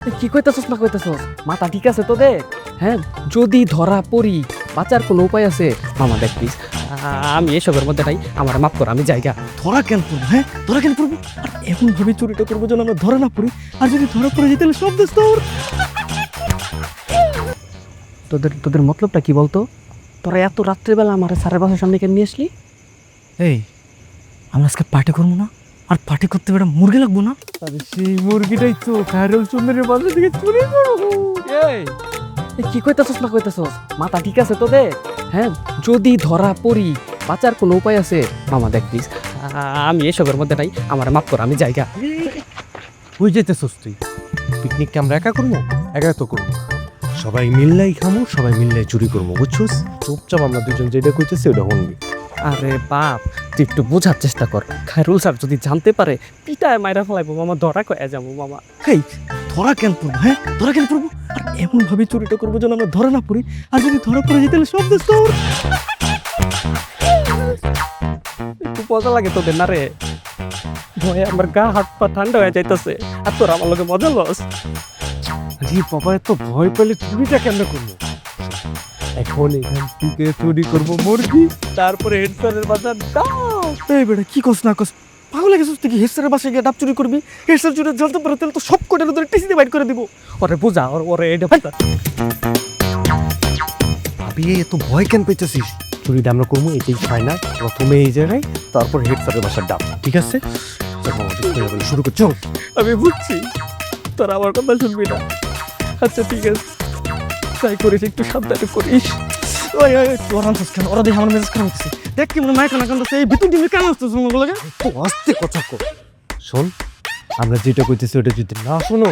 কি কইতাছস না কইতাছস? মাথা ঠিক আছে তোদের? হ্যাঁ, যদি ধরা পড়ি বাঁচার কোনো উপায় আছে? মামা দেখ প্লিজ, আমি এসবের মধ্যে নাই, আমার মাফ কর, আমি জায়গা। ধরা কেন পড়বো? হ্যাঁ, ধরা কেন পড়বো? আর এমন ভাবে চুরিটা করবো যেন আমরা ধরা না পড়ি। আর যদি ধরা পড়ে যাই তাহলে সব দোষ তোর। তোদের তোদের মতলবটা কি বলতো? তোরা এত রাত্রেবেলা আমার স্যারের বাসার সামনে কেন নিয়ে আসলি? এই, আমরা আজকে পার্টি করবো না? আর পার্টি করতে বেটা মুরগি লাগবো না? আরে সেই মুরগিটাই তো খায়রুল চন্দ্রের বাসা থেকে চুরি করবো। এই কি কইতাছস না কইতাছস? মাথা ঠিক আছে তোদের? হ্যাঁ, যদি ধরা পড়ি বাঁচার কোনো উপায় আছে? মামা দেখ প্লিজ, আমি এসবের মধ্যে নাই, আমার মাফ কর, আমি জায়গা। বুঝ যেতেছস তুই? পিকনিকটা আমরা একা করবো? একা তো করবো, সবাই মিললাই খামো, সবাই মিললাই চুরি করবো, বুঝছস? চুপচাপ আমরা দুজন যেটা করতেছি ওটা শুনবি। আরে বাপ, তুই একটু বোঝার চেষ্টা কর। খায়রুল স্যার যদি জানতে পারে পিটায় মাইরা ফেলাইবো মামা, ধরা কয়ে যাবো মামা। এই, ধরা কেন পড়বো? হ্যাঁ, ধরা কেন পড়বো? আর এমন ভাবে চুরিটা করবো যেন আমরা ধরা না পড়ি। আর যদি ধরা পড়ে যাই তাহলে সব দোষ তোর। একটু মজা লাগে তোদের না রে? ভয়ে আমার গা হাত পা ঠান্ডা হয়ে যাইতেছে, আর তোর আমার লগে মজা লস। আরে বাবা, এত ভয় পেলে চুরিটা কেন করবো? এখন এখান থেকে চুরি করবো মুরগি, তারপরে হেড স্যারের বাসার ডাব। এই বেটা কি কস না কস, পাগল গেছিস তুই? কি হেড স্যারের বাসায় গিয়ে ডাব চুরি করবি? হেড স্যার চুরি জানতে পারে তাহলে তো সব কটার ধরে টিসিতে বাইট করে দিব। ওরে বোঝা, ওরে এটা ভাবি, এত ভয় কেন পেয়েছিস? চুরিটা আমরা করবো, এটাই ফাইনাল। প্রথমে এই জায়গায়, তারপর হেড স্যারের বাসার ডাব, ঠিক আছে? চল মামা, শুরু কর, চল। আমি বুঝছি তোরা আমার কথা শুনবি না। আচ্ছা ঠিক আছে, ট্রাই করিস, একটু সাবধানে করিস। ওই ওই, তোর আনছিস কেন? ওরা দেখে আমার মেজাজ খারাপ হচ্ছে। দেখ কি মনে মাইক না কেন এই ভিতর দিনে কেন আসছিস তোমার লাগে? তো আস্তে কথা কর। শোন, আমরা যেটা কইতেছি ওটা যদি না শোনো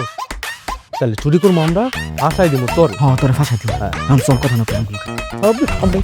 তাহলে চুরি করবো আমরা, ফাঁসাই দিব তোর। হ্যাঁ, তোরা ফাঁসাই দিব। হ্যাঁ, আমি চল কথা না কর। আমরা